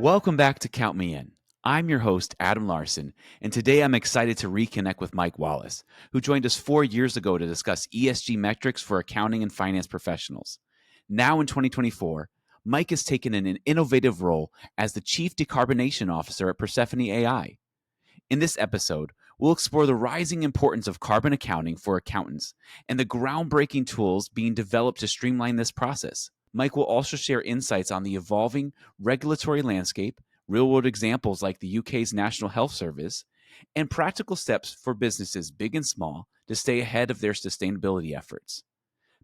Welcome back to Count Me In. I'm your host, Adam Larson, and today I'm excited to reconnect with Mike Wallace, who joined us 4 years ago to discuss ESG metrics for accounting and finance professionals. Now in 2024, Mike has taken an innovative role as the Chief Decarbonization Officer at Persephone AI. In this episode, we'll explore the rising importance of carbon accounting for accountants and the groundbreaking tools being developed to streamline this process. Mike will also share insights on the evolving regulatory landscape, real-world examples like the UK's National Health Service, and practical steps for businesses big and small to stay ahead of their sustainability efforts.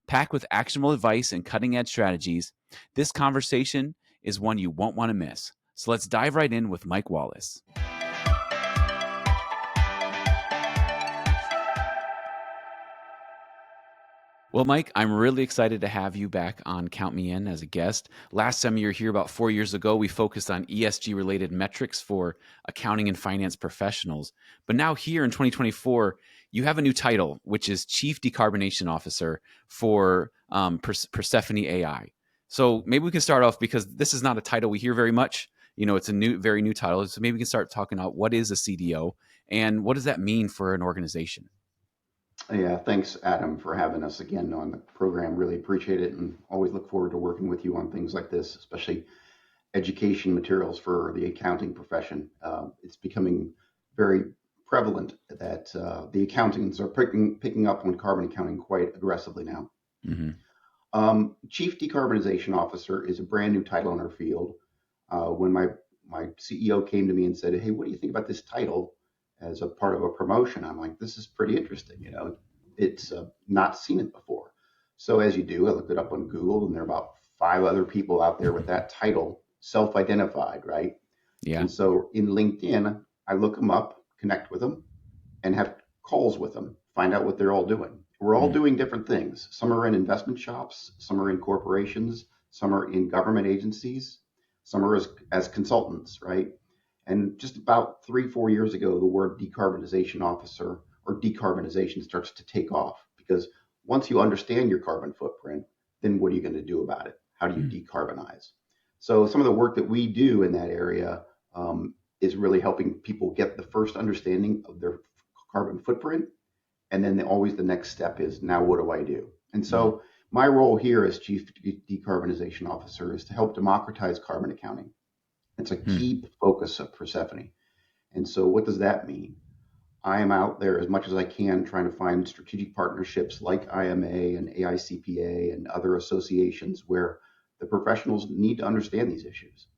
Packed with actionable advice and cutting-edge strategies, this conversation is one you won't want to miss. So let's dive right in with Mike Wallace. Well, Mike, I'm really excited to have you back on Count Me In as a guest. Last time you were here about 4 years ago, we focused on ESG-related metrics for accounting and finance professionals. But now here in 2024, you have a new title, which is Chief Decarbonization Officer for Persephone AI. So maybe we can start off, because this is not a title we hear very much. It's a very new title. So maybe we can start talking about what is a CDO and what does that mean for an organization? Yeah, thanks, Adam, for having us again on the program. Really appreciate it and always look forward to working with you on things like this, especially education materials for the accounting profession. It's becoming very prevalent that the accountants are picking up on carbon accounting quite aggressively now. Chief Decarbonization Officer is a brand new title in our field. When my CEO came to me and said, "Hey, what do you think about this title as a part of a promotion?" I'm like, "This is pretty interesting. It's not seen it before." So as you do, I looked it up on Google, and there are about 5 other people out there with that title, self-identified, right? Yeah. And so in LinkedIn, I look them up, connect with them, and have calls with them, find out what they're all doing. We're all doing different things. Some are in investment shops, some are in corporations, some are in government agencies, some are as consultants, right? And just about 3-4 years ago, the word decarbonization officer or decarbonization starts to take off, because once you understand your carbon footprint, then what are you going to do about it? How do you decarbonize? So some of the work that we do in that area is really helping people get the first understanding of their carbon footprint. And then always the next step is, now what do I do? And so my role here as Chief Decarbonization Officer is to help democratize carbon accounting. It's a key focus of Persephone. And so what does that mean? I am out there as much as I can trying to find strategic partnerships like IMA and AICPA and other associations where the professionals need to understand these issues.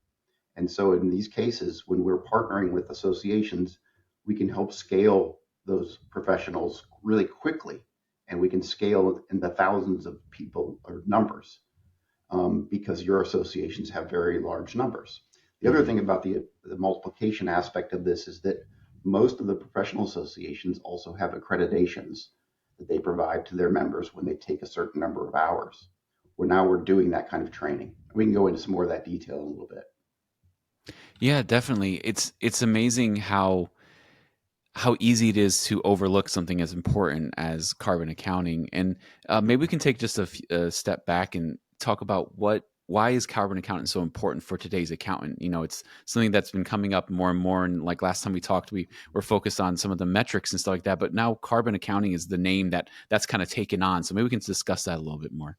And so in these cases, when we're partnering with associations, we can help scale those professionals really quickly, and we can scale in the thousands of people or numbers because your associations have very large numbers. The other thing about the multiplication aspect of this is that most of the professional associations also have accreditations that they provide to their members when they take a certain number of hours. Well, now we're doing that kind of training. We can go into some more of that detail in a little bit. Yeah, definitely. It's amazing how easy it is to overlook something as important as carbon accounting. And maybe we can take just a step back and talk about why is carbon accounting so important for today's accountant? It's something that's been coming up more and more. And like last time we talked, we were focused on some of the metrics and stuff like that. But now carbon accounting is the name that's kind of taken on. So maybe we can discuss that a little bit more.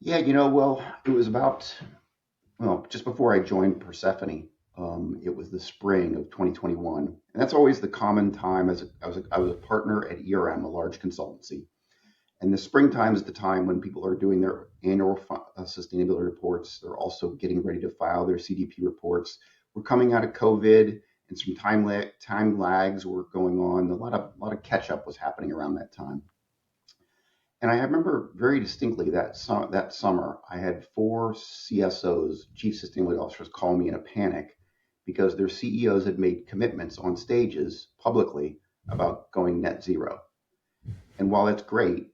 Yeah, well, it was just before I joined Persephone. It was the spring of 2021, and that's always the common time. I was a partner at ERM, a large consultancy, and the springtime is the time when people are doing their annual sustainability reports. They're also getting ready to file their CDP reports. We're coming out of COVID, and some time lags were going on. A lot of catch up was happening around that time. And I remember very distinctly that summer, I had 4 CSOs, Chief Sustainability Officers, call me in a panic because their CEOs had made commitments on stages publicly about going net zero. And while that's great,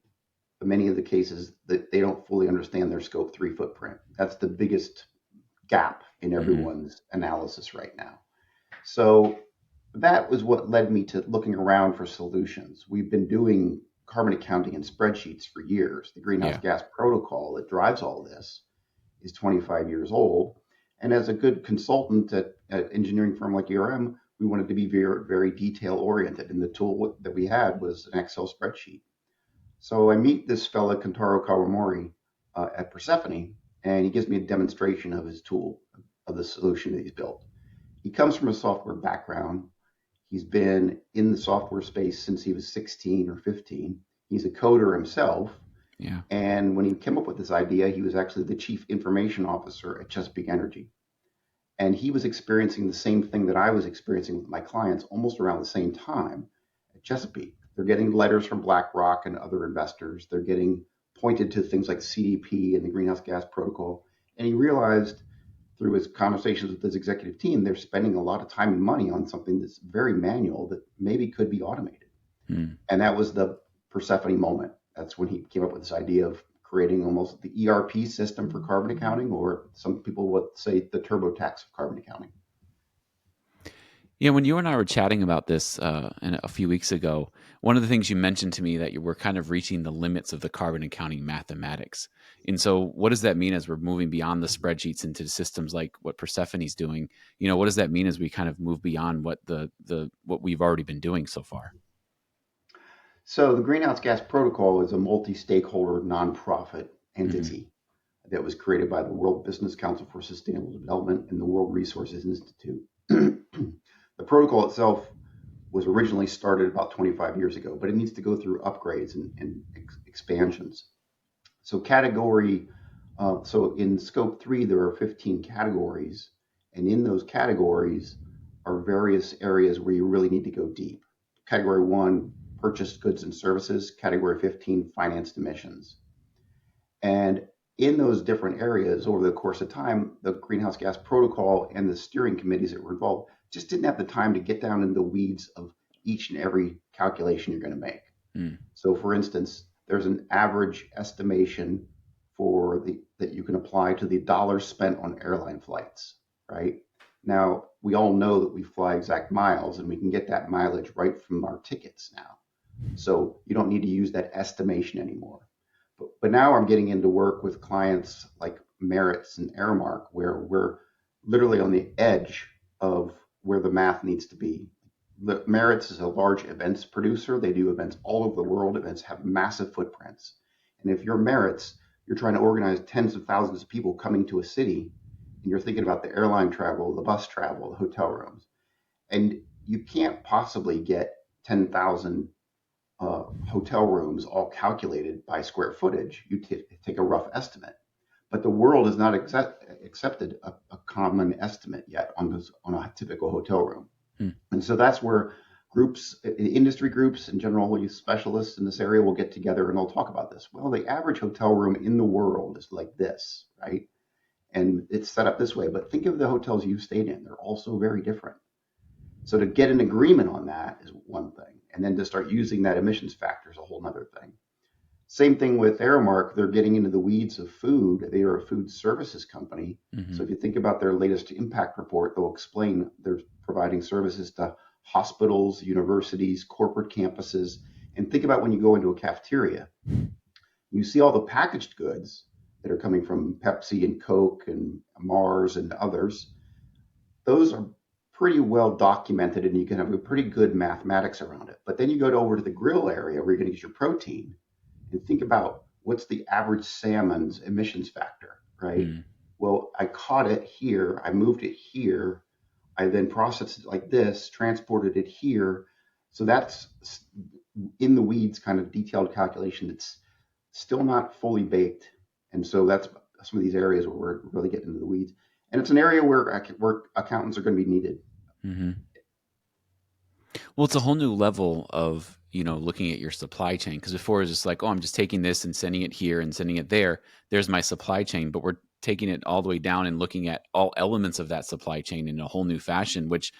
in many of the cases that they don't fully understand their scope 3 footprint. That's the biggest gap in everyone's analysis right now. So that was what led me to looking around for solutions. We've been doing carbon accounting in spreadsheets for years. The greenhouse gas protocol that drives all of this is 25 years old. And as a good consultant at engineering firm like ERM, we wanted to be very, very detail oriented. And the tool that we had was an Excel spreadsheet. So I meet this fella, Kentaro Kawamori, at Persephone, and he gives me a demonstration of his tool, of the solution that he's built. He comes from a software background. He's been in the software space since he was 16 or 15. He's a coder himself. Yeah. And when he came up with this idea, he was actually the chief information officer at Chesapeake Energy. And he was experiencing the same thing that I was experiencing with my clients almost around the same time at Chesapeake. They're getting letters from BlackRock and other investors. They're getting pointed to things like CDP and the greenhouse gas protocol. And he realized through his conversations with his executive team, they're spending a lot of time and money on something that's very manual that maybe could be automated. And that was the Persephone moment. That's when he came up with this idea of creating almost the ERP system for carbon accounting, or some people would say the TurboTax of carbon accounting. Yeah, when you and I were chatting about this a few weeks ago, one of the things you mentioned to me that you were kind of reaching the limits of the carbon accounting mathematics. And so what does that mean as we're moving beyond the spreadsheets into systems like what Persephone's doing? What does that mean as we kind of move beyond what we've already been doing so far? So the greenhouse gas protocol is a multi-stakeholder nonprofit entity that was created by the World Business Council for Sustainable Development and the World Resources Institute. The protocol itself was originally started about 25 years ago, but it needs to go through upgrades and expansions. So so in scope 3, there are 15 categories, and in those categories are various areas where you really need to go deep. Category 1, purchased goods and services. Category 15, financed emissions. And in those different areas over the course of time, the greenhouse gas protocol and the steering committees that were involved just didn't have the time to get down in the weeds of each and every calculation you're going to make. So for instance, there's an average estimation that you can apply to the dollars spent on airline flights, right? Now, we all know that we fly exact miles, and we can get that mileage right from our tickets now. So you don't need to use that estimation anymore. But now I'm getting into work with clients like Merits and Aramark, where we're literally on the edge of where the math needs to be. Merits is a large events producer. They do events all over the world. Events have massive footprints. And if you're Merits, you're trying to organize tens of thousands of people coming to a city, and you're thinking about the airline travel, the bus travel, the hotel rooms. And you can't possibly get 10,000 hotel rooms all calculated by square footage. You take a rough estimate. But the world has not accepted a common estimate yet on a typical hotel room. And so that's where industry groups and general use specialists in this area will get together and they'll talk about this. Well, the average hotel room in the world is like this, right? And it's set up this way. But think of the hotels you've stayed in. They're also very different. So to get an agreement on that is one thing. And then to start using that emissions factor is a whole other thing. Same thing with Aramark. They're getting into the weeds of food. They are a food services company. So if you think about their latest impact report, they'll explain they're providing services to hospitals, universities, corporate campuses. And think about when you go into a cafeteria, you see all the packaged goods that are coming from Pepsi and Coke and Mars and others. Those are pretty well documented and you can have a pretty good mathematics around it. But then you go over to the grill area where you're going to get your protein and think about what's the average salmon's emissions factor, right? Well, I caught it here, I moved it here, I then processed it like this, transported it here. So that's in the weeds kind of detailed calculation that's still not fully baked. And so that's some of these areas where we're really getting into the weeds. And it's an area where accountants are going to be needed. Well, it's a whole new level of, looking at your supply chain. Because before it was just like, oh, I'm just taking this and sending it here and sending it there. There's my supply chain. But we're taking it all the way down and looking at all elements of that supply chain in a whole new fashion, which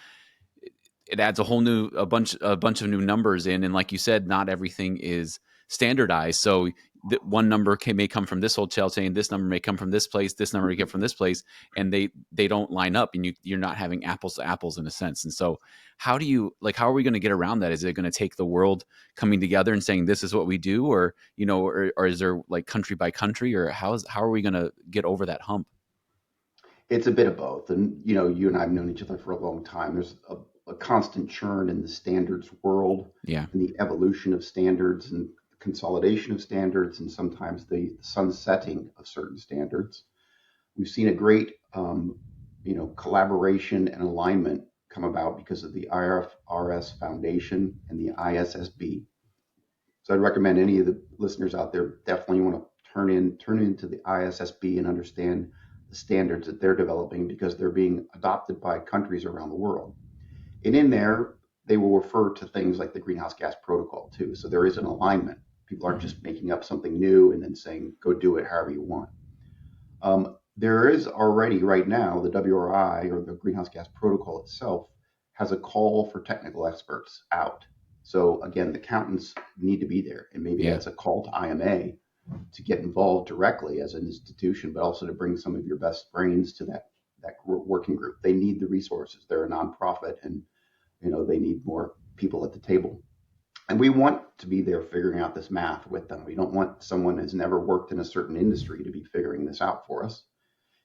it adds a bunch of new numbers in. And like you said, not everything is standardized. So one number may come from this hotel chain, this number may come from this place, this number may come from this place, and they don't line up, and you're not having apples to apples in a sense. And so how are we going to get around that? Is it going to take the world coming together and saying this is what we do, or or is there like country by country, or how are we going to get over that hump? It's a bit of both. And, you and I have known each other for a long time. There's a constant churn in the standards world Yeah. and the evolution of standards and consolidation of standards and sometimes the sunsetting of certain standards. We've seen a great, collaboration and alignment come about because of the IFRS Foundation and the ISSB. So I'd recommend any of the listeners out there definitely want to turn into the ISSB and understand the standards that they're developing because they're being adopted by countries around the world. And in there, they will refer to things like the greenhouse gas protocol too. So there is an alignment. People aren't Hmm. just making up something new and then saying, go do it however you want. There is already right now the WRI or the greenhouse gas protocol itself has a call for technical experts out. So again, the accountants need to be there, and maybe Yeah. that's a call to IMA to get involved directly as an institution, but also to bring some of your best brains to that working group. They need the resources. They're a nonprofit, and they need more people at the table. And we want to be there figuring out this math with them. We don't want someone who's never worked in a certain industry to be figuring this out for us.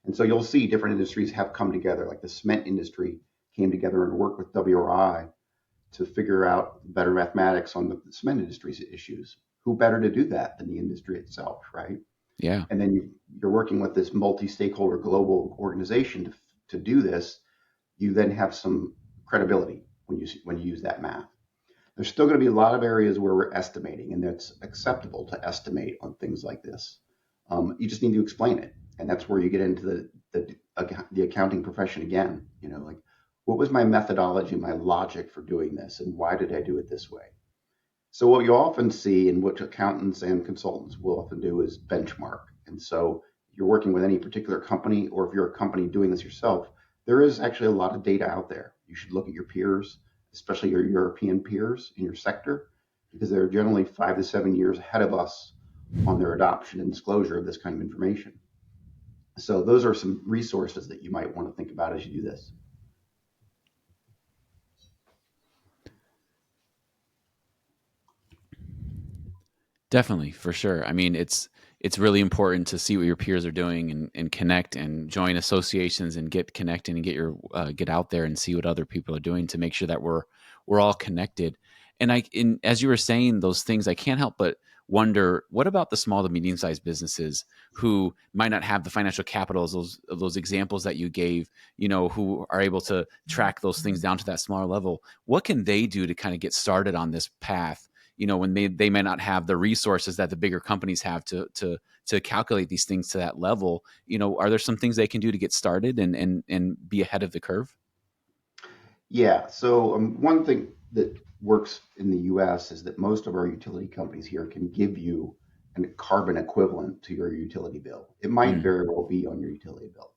And so you'll see different industries have come together, like the cement industry came together and worked with WRI to figure out better mathematics on the cement industry's issues. Who better to do that than the industry itself, right? Yeah. And then you're working with this multi-stakeholder global organization to do this. You then have some credibility when you use that math. There's still going to be a lot of areas where we're estimating, and it's acceptable to estimate on things like this. You just need to explain it, and that's where you get into the accounting profession again. Like, what was my methodology, my logic for doing this, and why did I do it this way? So what you often see, and what accountants and consultants will often do, is benchmark. And so you're working with any particular company, or if you're a company doing this yourself, there is actually a lot of data out there. You should look at your peers, especially your European peers in your sector, because they're generally 5 to 7 years ahead of us on their adoption and disclosure of this kind of information. So those are some resources that you might want to think about as you do this. Definitely, for sure. I mean, it's really important to see what your peers are doing and connect and join associations and get connected and get out there and see what other people are doing to make sure that we're all connected. And as you were saying those things, I can't help but wonder, what about the small to medium sized businesses who might not have the financial capital, as those examples that you gave, who are able to track those things down to that smaller level? What can they do to kind of get started on this path? When they may not have the resources that the bigger companies have to calculate these things to that level. Are there some things they can do to get started and be ahead of the curve? Yeah. So one thing that works in the U.S. is that most of our utility companies here can give you a carbon equivalent to your utility bill. It might Mm, very well be on your utility bill.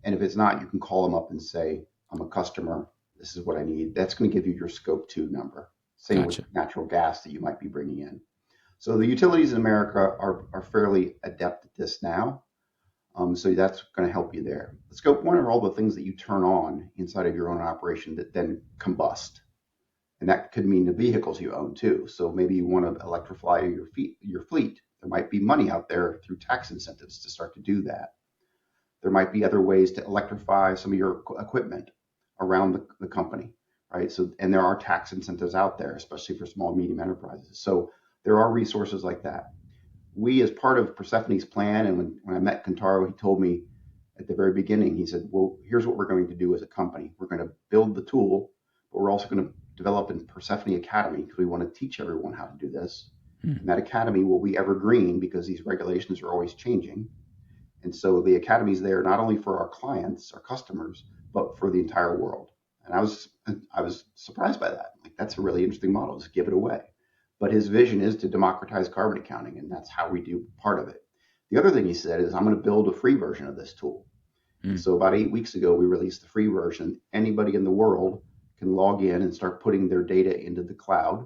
And if it's not, you can call them up and say, I'm a customer. This is what I need. That's going to give you your scope 2 number. Same with gotcha. natural gas that you might be bringing in. So the utilities in America are fairly adept at this now. So that's going to help you there. Scope 1 are all the things that you turn on inside of your own operation that then combust. And that could mean the vehicles you own too. So maybe you want to electrify your fleet. There might be money out there through tax incentives to start to do that. There might be other ways to electrify some of your equipment around the company, right? So, and there are tax incentives out there, especially for small and medium enterprises. So there are resources like that. We, as part of Persephone's plan, and when I met Kantaro, he told me at the very beginning, he said, well, here's what we're going to do as a company. We're going to build the tool, but we're also going to develop in Persephone Academy because we want to teach everyone how to do this. Hmm. And that academy will be evergreen because these regulations are always changing. And so the academy is there not only for our clients, our customers, but for the entire world. And I was surprised by that. Like, that's a really interesting model. Just give it away. But his vision is to democratize carbon accounting, and that's how we do part of it. The other thing he said is, I'm going to build a free version of this tool. And Hmm. so about 8 weeks ago, we released the free version. Anybody in the world can log in and start putting their data into the cloud.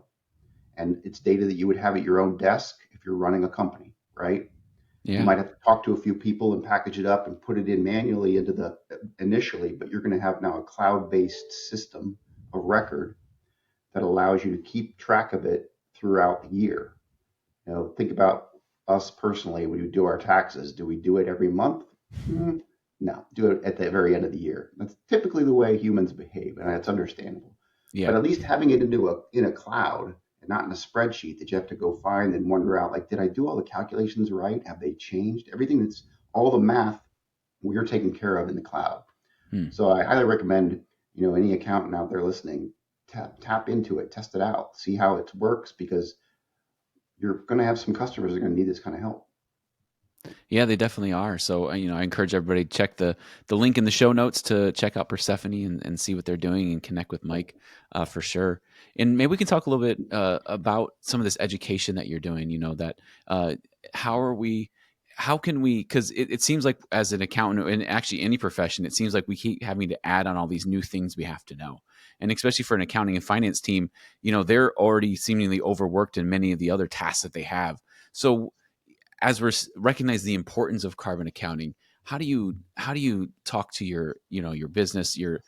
And it's data that you would have at your own desk if you're running a company, right? You Yeah. might have to talk to a few people and package it up and put it in manually into the initially, but you're going to have now a cloud-based system of record that allows you to keep track of it throughout the year. Think about us personally when we do our taxes. Do we do it every month? No, do it at the very end of the year. That's typically the way humans behave, and that's understandable. But Yeah. at least having it in a cloud and not in a spreadsheet that you have to go find and wonder out, like, did I do all the calculations right? Have they changed? Everything that's all the math we're taken care of in the cloud. Hmm. So I highly recommend, any accountant out there listening, tap into it, test it out, see how it works, because you're going to have some customers that are going to need this kind of help. Yeah, they definitely are. So, I encourage everybody to check the link in the show notes to check out Persephone and see what they're doing and connect with Mike for sure. And maybe we can talk a little bit about some of this education that you're doing. That how are we, how can we, because it seems like as an accountant and actually any profession, it seems like we keep having to add on all these new things we have to know. And especially for an accounting and finance team, they're already seemingly overworked in many of the other tasks that they have. So, as we're recognize the importance of carbon accounting, how do you talk to your business, your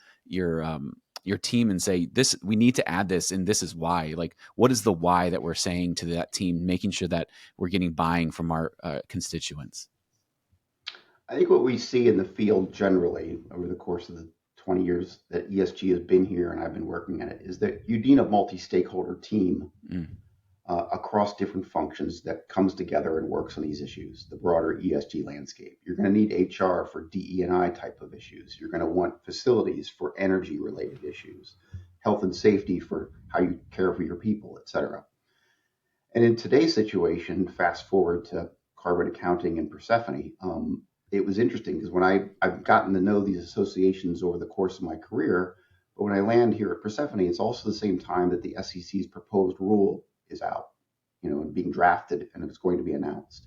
team, and say, this, we need to add this and this is why? Like, what is the why that we're saying to that team, making sure that we're getting buying from our constituents? I think what we see in the field generally over the course of the 20 years that ESG has been here and I've been working in it is that you need a multi-stakeholder team Mm, across different functions that comes together and works on these issues, the broader ESG landscape. You're going to need HR for DE&I type of issues. You're going to want facilities for energy related issues, health and safety for how you care for your people, et cetera. And in today's situation, fast forward to carbon accounting and Persephone, it was interesting because when I've gotten to know these associations over the course of my career, but when I land here at Persephone, it's also the same time that the SEC's proposed rule is out, and being drafted, and it's going to be announced.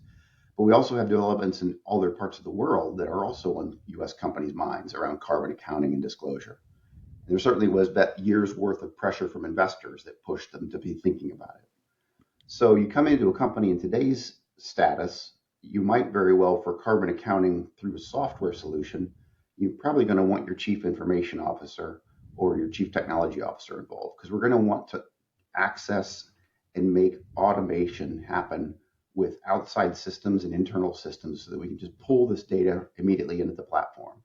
But we also have developments in other parts of the world that are also on U.S. companies' minds around carbon accounting and disclosure. And there certainly was that year's worth of pressure from investors that pushed them to be thinking about it. So you come into a company in today's status, you might very well, for carbon accounting through a software solution, you're probably going to want your chief information officer or your chief technology officer involved, because we're going to want to access and make automation happen with outside systems and internal systems so that we can just pull this data immediately into the platform.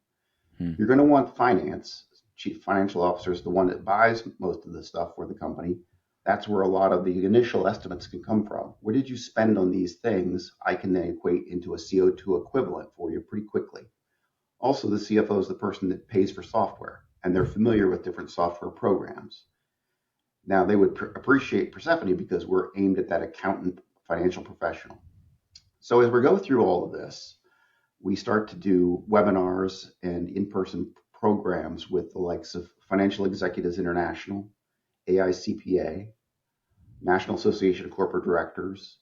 hmm, You're going to want finance. Chief financial officer is the one that buys most of the stuff for the company. That's where a lot of the initial estimates can come from. What did you spend on these things? I can then equate into a CO2 equivalent for you pretty quickly. Also, the CFO is the person that pays for software, and they're familiar with different software programs. Now, they would appreciate Persephone because we're aimed at that accountant financial professional. So as we go through all of this, we start to do webinars and in-person programs with the likes of Financial Executives International, AICPA, National Association of Corporate Directors,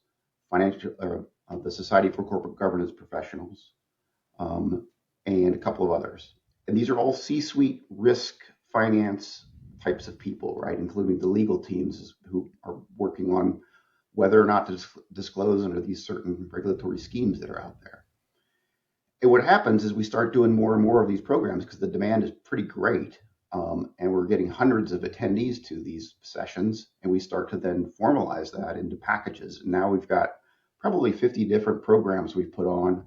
the Society for Corporate Governance Professionals, um, and a couple of others. And these are all C-suite risk finance types of people, right? Including the legal teams who are working on whether or not to disclose under these certain regulatory schemes that are out there. And what happens is we start doing more and more of these programs because the demand is pretty great. And we're getting hundreds of attendees to these sessions, and we start to then formalize that into packages. And now we've got probably 50 different programs we've put on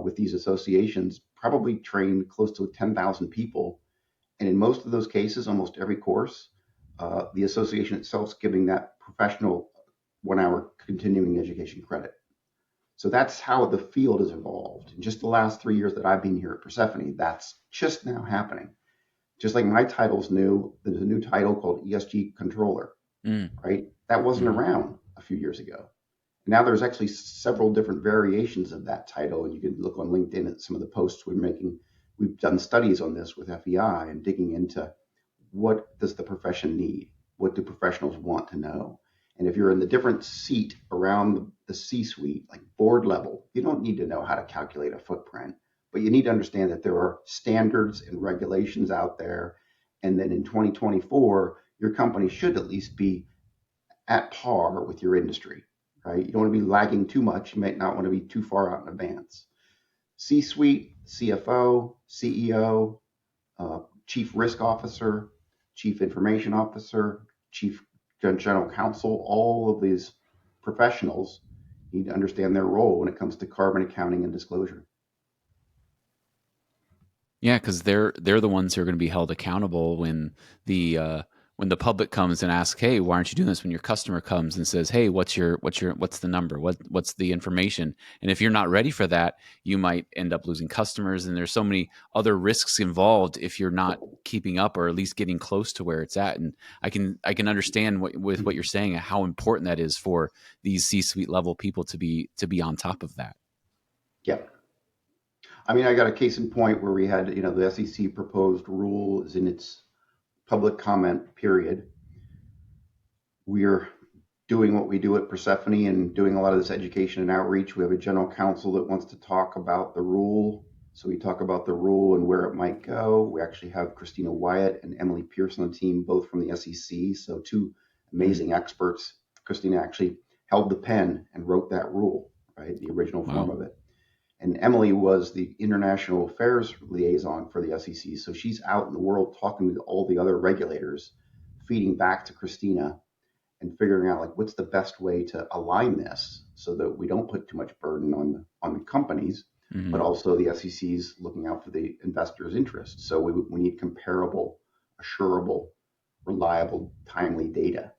with these associations, probably trained close to 10,000 people. And in most of those cases, almost every course, the association itself is giving that professional 1 hour continuing education credit. So that's how the field has evolved. In just the last 3 years that I've been here at Persephone, that's just now happening. Just like my title's new, there's a new title called ESG controller, mm, right? That wasn't mhm. around a few years ago. Now there's actually several different variations of that title, and you can look on LinkedIn at some of the posts we're making. We've done studies on this with FEI and digging into what does the profession need? What do professionals want to know? And if you're in the different seat around the C-suite, like board level, you don't need to know how to calculate a footprint, but you need to understand that there are standards and regulations out there. And then in 2024, your company should at least be at par with your industry, right? You don't want to be lagging too much. You might not want to be too far out in advance. C-suite, CFO, CEO, chief risk officer, chief information officer, chief general counsel, all of these professionals need to understand their role when it comes to carbon accounting and disclosure. Yeah, because they're the ones who are going to be held accountable when the public comes and asks, "Hey, why aren't you doing this?" When your customer comes and says, "Hey, what's the number? What's the information?" And if you're not ready for that, you might end up losing customers. And there's so many other risks involved if you're not keeping up or at least getting close to where it's at. And I can understand with what you're saying how important that is for these C-suite level people to be on top of that. Yeah. I mean, I got a case in point where we had, the SEC proposed rule is in its public comment period. We're doing what we do at Persephone and doing a lot of this education and outreach. We have a general counsel that wants to talk about the rule. So we talk about the rule and where it might go. We actually have Christina Wyatt and Emily Pierce on the team, both from the SEC. So two Mm, amazing experts. Christina actually held the pen and wrote that rule, right? The original form wow. of it. And Emily was the international affairs liaison for the SEC. So she's out in the world talking to all the other regulators, feeding back to Christina and figuring out like what's the best way to align this so that we don't put too much burden on the companies, but Hmm. also the SEC's looking out for the investors' interests. So we need comparable, assurable, reliable, timely data.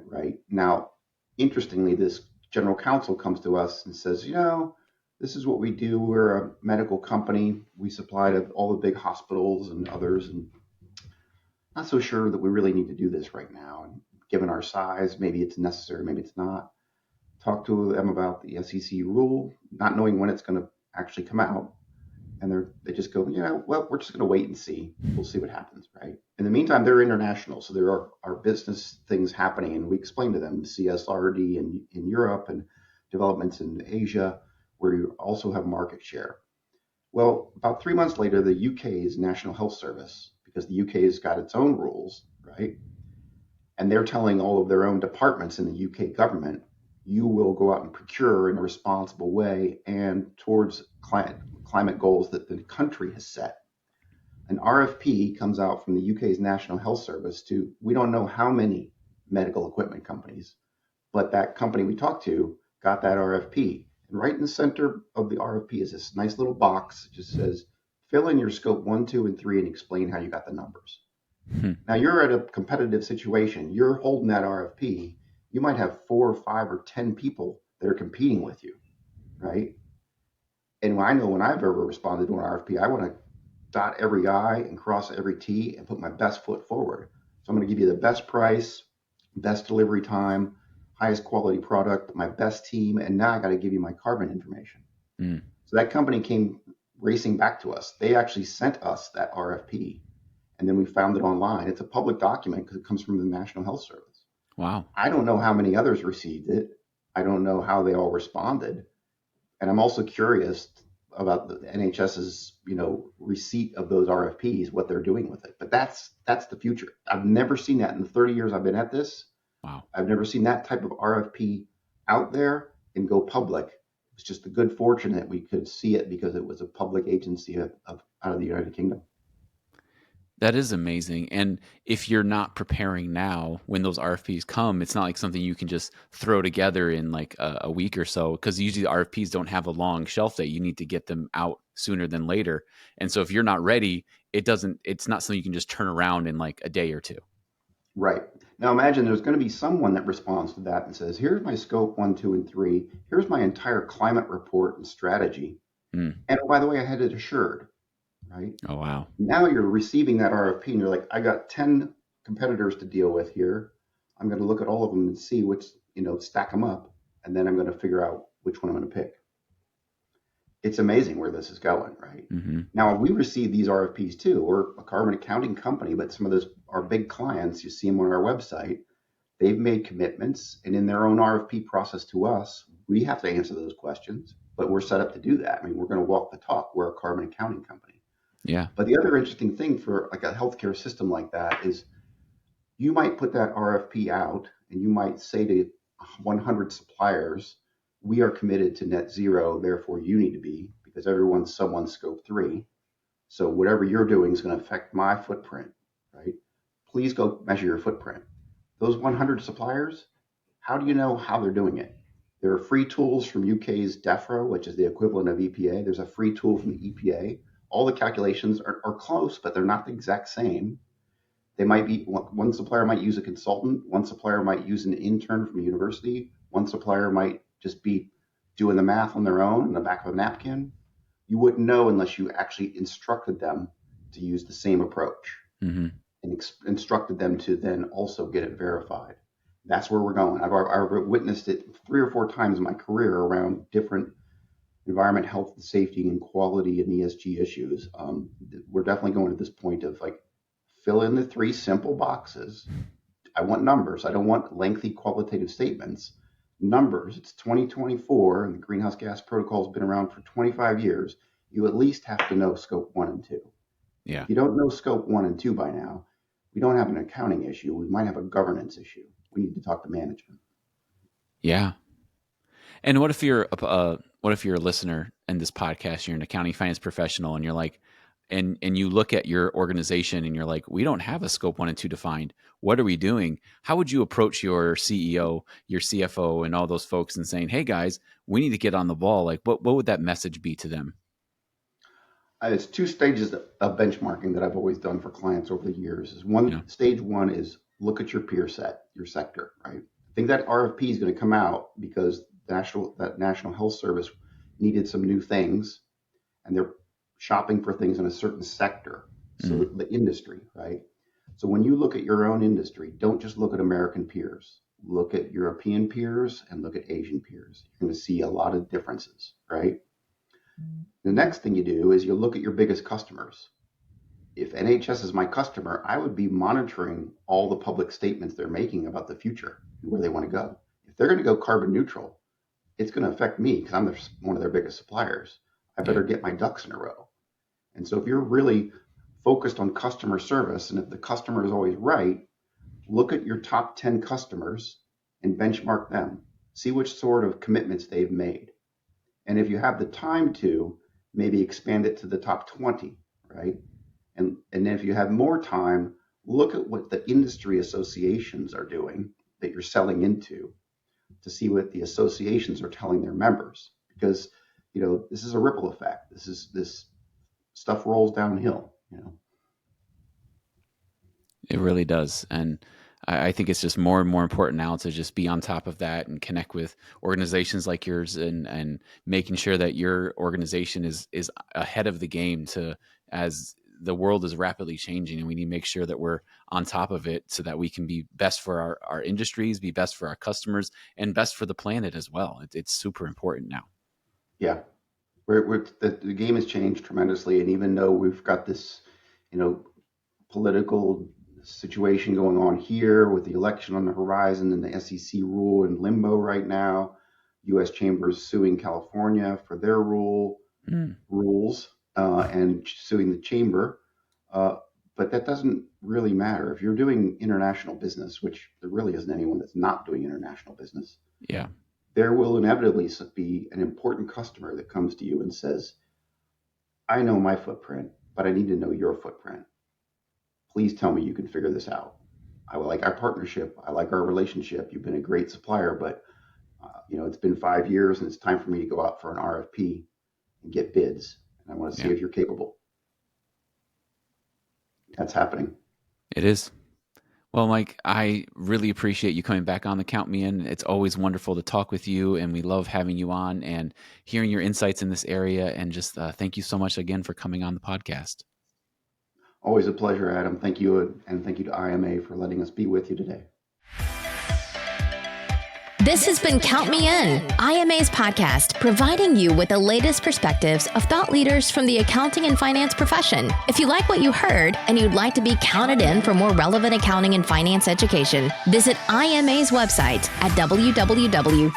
Right now, interestingly, this general counsel comes to us and says, this is what we do. We're a medical company. We supply to all the big hospitals and others, and not so sure that we really need to do this right now. And given our size, maybe it's necessary, maybe it's not. Talk to them about the SEC rule, not knowing when it's going to actually come out. And they just go, well, we're just going to wait and see. We'll see what happens, right? In the meantime, they're international. So there are business things happening. And we explain to them CSRD in Europe and developments in Asia, where you also have market share. Well, about 3 months later, the UK's National Health Service, because the UK has got its own rules, right? And they're telling all of their own departments in the UK government, you will go out and procure in a responsible way and towards climate goals that the country has set. An RFP comes out from the UK's National Health Service to, we don't know how many medical equipment companies, but that company we talked to got that RFP. And right in the center of the RFP is this nice little box that just says, fill in your scope 1, 2, and 3 and explain how you got the numbers. Hmm. Now you're at a competitive situation. You're holding that RFP. You might have 4 or 5 or 10 people that are competing with you, right? And I know when I've ever responded to an RFP, I want to dot every I and cross every T and put my best foot forward. So I'm going to give you the best price, best delivery time, highest quality product, my best team, and now I got to give you my carbon information. Mm. So that company came racing back to us. They actually sent us that RFP, and then we found it online. It's a public document because it comes from the National Health Service. Wow. I don't know how many others received it. I don't know how they all responded. And I'm also curious about the NHS's, receipt of those RFPs, what they're doing with it. But that's the future. I've never seen that in the 30 years I've been at this. Wow. I've never seen that type of RFP out there and go public. It's just a good fortune that we could see it because it was a public agency out of the United Kingdom. That is amazing. And if you're not preparing now, when those RFPs come, it's not like something you can just throw together in like a week or so, because usually the RFPs don't have a long shelf date. You need to get them out sooner than later. And so if you're not ready, it's not something you can just turn around in like a day or two. Right. Now imagine there's going to be someone that responds to that and says, here's my scope 1, 2, and 3. Here's my entire climate report and strategy. Mm. And oh, by the way, I had it assured, right? Oh, wow. Now you're receiving that RFP and you're like, I got 10 competitors to deal with here. I'm going to look at all of them and see which, stack them up. And then I'm going to figure out which one I'm going to pick. It's amazing where this is going, right? Hmm. Now we receive these RFPs too. We're a carbon accounting company, but some of those are big clients. You see them on our website. They've made commitments, and in their own RFP process to us, we have to answer those questions. But we're set up to do that. I mean, we're going to walk the talk. We're a carbon accounting company. Yeah. But the other interesting thing for like a healthcare system like that is you might put that RFP out and you might say to 100 suppliers, we are committed to net zero, therefore you need to be, because everyone's someone's scope 3. So whatever you're doing is going to affect my footprint, right? Please go measure your footprint. Those 100 suppliers, how do you know how they're doing it? There are free tools from UK's DEFRA, which is the equivalent of EPA. There's a free tool from the EPA. all the calculations are close, but they're not the exact same. They might be, one supplier might use a consultant, one supplier might use an intern from a university, one supplier might just be doing the math on their own in the back of a napkin. You wouldn't know unless you actually instructed them to use the same approach and instructed them to then also get it verified. That's where we're going. I've witnessed it 3 or 4 times in my career around different environment, health, and safety, and quality and ESG issues. We're definitely going to this point of like, fill in the 3 simple boxes. I want numbers. I don't want lengthy qualitative statements. Numbers. It's 2024, and the greenhouse gas protocol has been around for 25 years. You at least have to know scope 1 and 2. Yeah. If you don't know scope 1 and 2 by now, we don't have an accounting issue. We might have a governance issue. We need to talk to management. Yeah. And what if you're a listener in this podcast, you're an accounting finance professional, and you're like, and you look at your organization and you're like, we don't have a scope 1 and 2 defined. What are we doing? How would you approach your CEO, your CFO, and all those folks and saying, hey guys, we need to get on the ball? Like, what would that message be to them? It's 2 stages of benchmarking that I've always done for clients over the years. Stage 1 is look at your peer set, your sector, right? I think that RFP is going to come out because that National Health Service needed some new things, and they're shopping for things in a certain sector. So the industry, right? So when you look at your own industry, don't just look at American peers. Look at European peers and look at Asian peers. You're going to see a lot of differences, right? The next thing you do is you look at your biggest customers. If NHS is my customer, I would be monitoring all the public statements they're making about the future and where they want to go. If they're going to go carbon neutral, it's going to affect me because I'm one of their biggest suppliers. I better get my ducks in a row. And so if you're really focused on customer service, and if the customer is always right, look at your top 10 customers and benchmark them. See which sort of commitments they've made. And if you have the time to, maybe expand it to the top 20, right? And then if you have more time, look at what the industry associations are doing that you're selling into to see what the associations are telling their members. Because, this is a ripple effect. This stuff rolls downhill, It really does. And I think it's just more and more important now to just be on top of that and connect with organizations like yours and making sure that your organization is ahead of the game as the world is rapidly changing, and we need to make sure that we're on top of it so that we can be best for our industries, be best for our customers, and best for the planet as well. It's super important now. Yeah. The game has changed tremendously. And even though we've got this, political situation going on here with the election on the horizon and the SEC rule in limbo right now, U.S. Chambers suing California for their rules and suing the chamber. But that doesn't really matter. If you're doing international business, which there really isn't anyone that's not doing international business. Yeah. There will inevitably be an important customer that comes to you and says, I know my footprint, but I need to know your footprint. Please tell me you can figure this out. I like our partnership. I like our relationship. You've been a great supplier, but it's been 5 years and it's time for me to go out for an RFP and get bids. And I want to see if you're capable. That's happening. It is. Well, Mike, I really appreciate you coming back on the Count Me In. It's always wonderful to talk with you, and we love having you on and hearing your insights in this area. And just thank you so much again for coming on the podcast. Always a pleasure, Adam. Thank you, and thank you to IMA for letting us be with you today. This has been Count Me In, IMA's podcast, providing you with the latest perspectives of thought leaders from the accounting and finance profession. If you like what you heard and you'd like to be counted in for more relevant accounting and finance education, visit IMA's website at www.imanet.org.